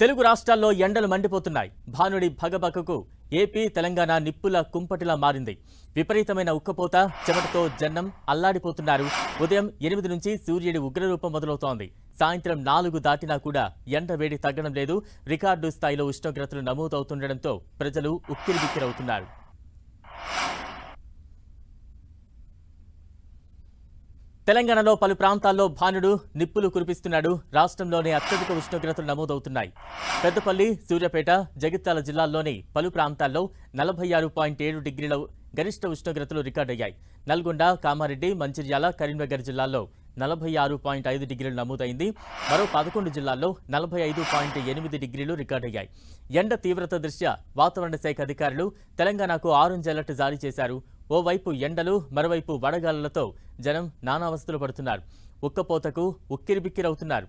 తెలుగు రాష్ట్రాల్లో ఎండలు మండిపోతున్నాయి. భానుడి భగభగకు ఏపీ తెలంగాణ నిప్పుల కుంపటిలా మారింది. విపరీతమైన ఉక్కపోత, చెమటతో జనం అల్లాడిపోతున్నారు. ఉదయం 8 నుంచి సూర్యుడి ఉగ్రరూపం మొదలవుతోంది. సాయంత్రం 4 దాటినా కూడా ఎండ వేడి తగ్గడం లేదు. రికార్డు స్థాయిలో ఉష్ణోగ్రతలు నమోదవుతుండటంతో ప్రజలు ఉక్కిరిబిక్కిరవుతున్నారు. తెలంగాణలో పలు ప్రాంతాల్లో భానుడు నిప్పులు కురిపిస్తున్నాడు. రాష్ట్రంలోని అత్యధిక ఉష్ణోగ్రతలు నమోదవుతున్నాయి. పెద్దపల్లి, సూర్యాపేట, జగిత్యాల జిల్లాల్లోని పలు ప్రాంతాల్లో 46.7 డిగ్రీల గరిష్ట ఉష్ణోగ్రతలు రికార్డయ్యాయి. నల్గొండ, కామారెడ్డి, మంచిర్యాల, కరీంనగర్ జిల్లాల్లో 46.5 డిగ్రీలు నమోదైంది. మరో 11 జిల్లాల్లో 45.8 డిగ్రీలు రికార్డయ్యాయి. ఎండ తీవ్రత దృష్ట్యా వాతావరణ శాఖ అధికారులు తెలంగాణకు ఆరెంజ్ అలర్ట్ జారీ చేశారు. ఓవైపు ఎండలు, మరోవైపు వడగాలులతో జనం నానావస్థలు పడుతున్నారు. ఉక్కపోతకు ఉక్కిరిబిక్కిరవుతున్నారు.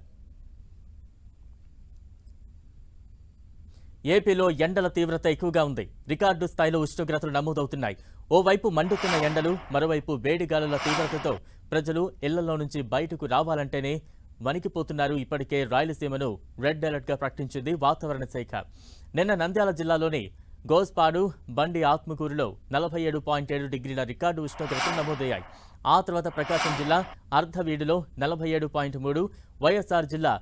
ఏపీలో ఎండల తీవ్రత ఎక్కువగా ఉంది. రికార్డు స్థాయిలో ఉష్ణోగ్రతలు నమోదవుతున్నాయి. ఓవైపు మండుతున్న ఎండలు, మరోవైపు వేడిగాలుల తీవ్రతతో ప్రజలు ఇళ్లలో నుంచి బయటకు రావాలంటేనే వణికిపోతున్నారు. ఇప్పటికే రాయలసీమను రెడ్ అలర్ట్గా ప్రకటించింది వాతావరణ శాఖ. నిన్న నంద్యాల జిల్లాలోని గోస్పాడు, బండి ఆత్మకూరులో 47.7 డిగ్రీల రికార్డు ఉష్ణోగ్రతలు నమోదయ్యాయి. ఆ తర్వాత ప్రకాశం జిల్లా అర్ధవీడులో 47.3, వైఎస్ఆర్ జిల్లా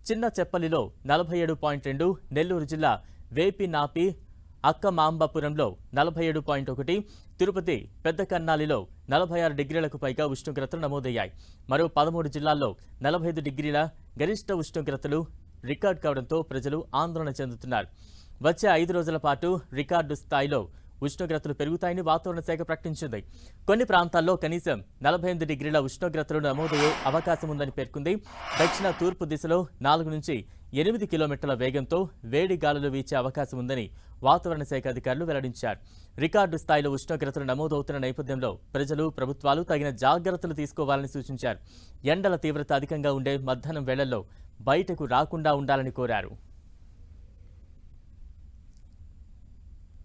చిన్న చెప్పలిలో 47.2, నెల్లూరు జిల్లా వేపినాపి అక్కమాంబపురంలో 47.1, తిరుపతి పెద్దకన్నాలిలో 46 డిగ్రీలకు పైగా ఉష్ణోగ్రతలు నమోదయ్యాయి. మరో 13 జిల్లాల్లో 45 డిగ్రీల గరిష్ట ఉష్ణోగ్రతలు రికార్డు కావడంతో ప్రజలు ఆందోళన చెందుతున్నారు. వచ్చే 5 రోజుల పాటు రికార్డు స్థాయిలో ఉష్ణోగ్రతలు పెరుగుతాయని వాతావరణ శాఖ ప్రకటించింది. కొన్ని ప్రాంతాల్లో కనీసం 48 డిగ్రీల ఉష్ణోగ్రతలు నమోదయ్యే అవకాశం ఉందని పేర్కొంది. దక్షిణ తూర్పు దిశలో 4 నుంచి 8 కిలోమీటర్ల వేగంతో వేడి గాలులు వీచే అవకాశం ఉందని వాతావరణ శాఖ అధికారులు వెల్లడించారు. రికార్డు స్థాయిలో ఉష్ణోగ్రతలు నమోదవుతున్న నేపథ్యంలో ప్రజలు, ప్రభుత్వాలు తగిన జాగ్రత్తలు తీసుకోవాలని సూచించారు. ఎండల తీవ్రత అధికంగా ఉండే మధ్యాహ్నం వేళల్లో బయటకు రాకుండా ఉండాలని కోరారు.